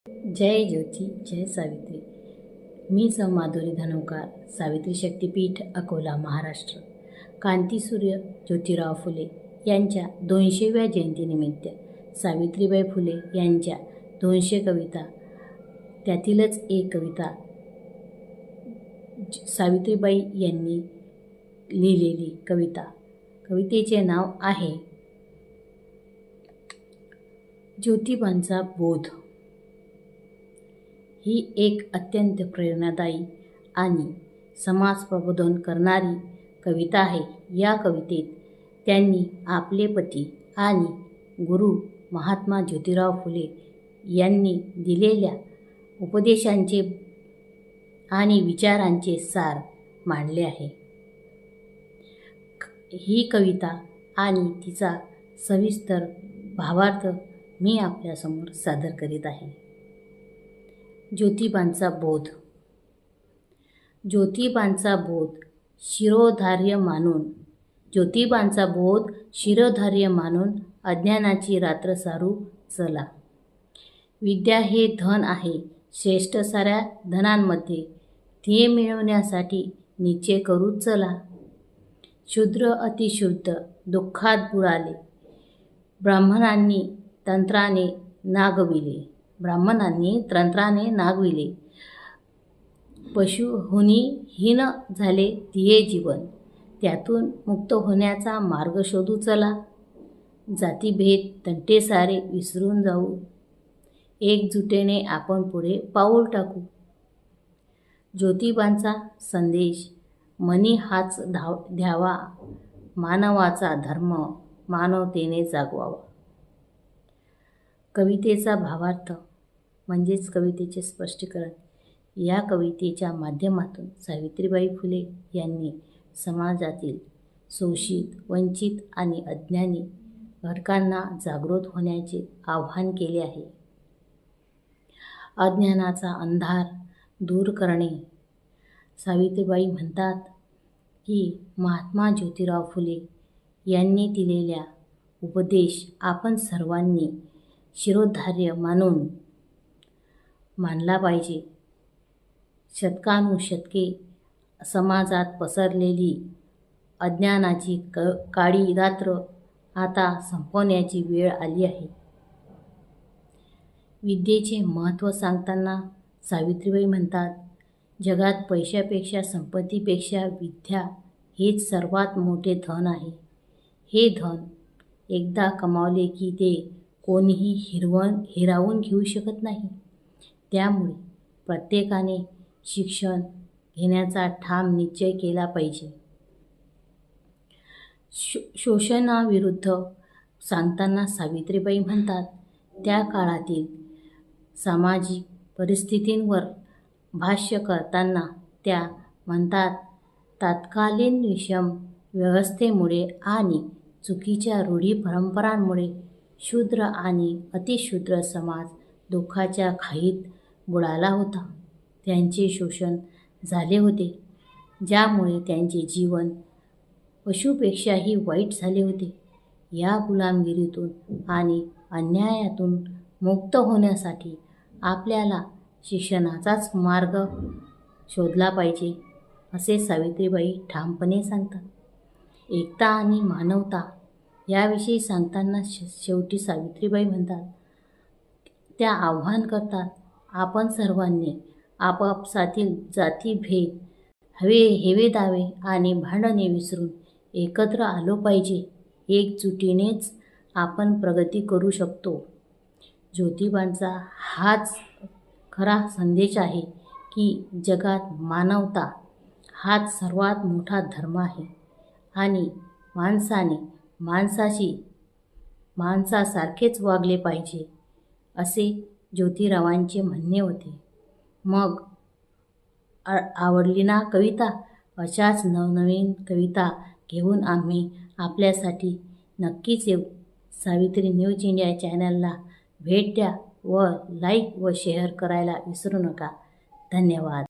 जय ज्योती जय सावित्री। मी सौ माधुरी धनवकार, सावित्री शक्तीपीठ, अकोला, महाराष्ट्र। कांतीसूर्य ज्योतिराव फुले यांच्या 200व्या जयंतीनिमित्त सावित्रीबाई फुले यांच्या 200 कविता, त्यातीलच एक कविता सावित्रीबाई यांनी लिहिलेली कविता। कवितेचे नाव आहे ज्योतिबांचा बोध। ही एक अत्यंत प्रेरणादायी आणि समाज प्रबोधन करणारी कविता आहे। या कवितेत त्यांनी आपले पती आणि गुरु महात्मा ज्योतिराव फुले यांनी दिलेल्या उपदेशांचे आणि विचारांचे सार मांडले आहे। ही कविता आणि तिचा सविस्तर भावार्थ मी आपल्यासमोर सादर करीत आहे। ज्योतिबांचा बोध। ज्योतिबांचा बोध शिरोधार्य मानून, ज्योतिबांचा बोध शिरोधार्य मानून अज्ञानाची रात्र सारू चला। विद्या हे धन आहे श्रेष्ठ साऱ्या धनांमध्ये, ते मिळवण्यासाठी निश्चय करू चला। शूद्र अतिशुद्ध दुःखात बुडाले, ब्राह्मणांनी तंत्राने नागविले, पशुहुनी हीन झाले तिये जीवन, त्यातून मुक्त होण्याचा मार्ग शोधू चला। जातीभेद तंटे सारे विसरून जाऊ, एकजुटीने आपण पुढे पाऊल टाकू। ज्योतिबांचा संदेश मनी हाच द्यावा, मानवाचा धर्म मानवतेने जागवावा। कवितेचा भावार्थ म्हणजेच कवितेचे स्पष्टीकरण। या कवितेच्या माध्यमातून सावित्रीबाई फुले यांनी समाजातील शोषित, वंचित आणि अज्ञानी घटकांना जागृत होण्याचे आवाहन केले आहे। अज्ञानाचा अंधार दूर करणे। सावित्रीबाई म्हणतात की महात्मा ज्योतिराव फुले यांनी दिलेल्या उपदेश आपण सर्वांनी शिरोधार्य मानला पाहिजे। शतकानुशतके समाजात पसरलेली अज्ञानाची काळी रात्र आता संपवण्याची वेळ आली आहे। विद्येचे महत्त्व सांगताना सावित्रीबाई म्हणतात, जगात पैशापेक्षा, संपत्तीपेक्षा विद्या हेच सर्वात मोठे धन आहे। हे धन एकदा कमावले की ते कोणीही हिरावून घेऊ शकत नाही। त्यामुळे प्रत्येकाने शिक्षण घेण्याचा ठाम निश्चय केला पाहिजे। शोषणाविरुद्ध सांगताना सावित्रीबाई म्हणतात, त्या काळातील सामाजिक परिस्थितींवर भाष्य करताना त्या म्हणतात, तत्कालीन विषम व्यवस्थेमुळे आणि चुकीच्या रूढी परंपरांमुळे शूद्र आणि अतिशूद्र समाज दुःखाच्या खाईत बुडाला होता। त्यांचे शोषण झाले होते, ज्यामुळे त्यांचे जीवन पशुपेक्षाही वाईट झाले होते। या गुलामगिरीतून आणि अन्यायातून मुक्त होण्यासाठी आपल्याला शिक्षणाचाच मार्ग शोधला पाहिजे, असे सावित्रीबाई ठामपणे सांगतात। एकता आणि मानवता याविषयी सांगताना शेवटी सावित्रीबाई म्हणतात, त्या आव्हान करतात, आपण सर्वांनी आपापसातील जातीभेद, हेवेदावे आणि भांडणे विसरून एकत्र आलो पाहिजे। एकजुटीनेच आपण प्रगती करू शकतो। ज्योतिबांचा हाच खरा संदेश आहे की जगात मानवता हाच सर्वात मोठा धर्म आहे आणि माणसाने माणसासारखेच वागले पाहिजे, असे ज्योतिरावांचे म्हणणे होते। मग आवडली ना कविता? अशाच नवनवीन कविता घेऊन आम्ही आपल्यासाठी नक्कीच येऊ। सावित्री न्यूज इंडिया चॅनलला भेट द्या व लाईक व शेअर करायला विसरू नका। धन्यवाद।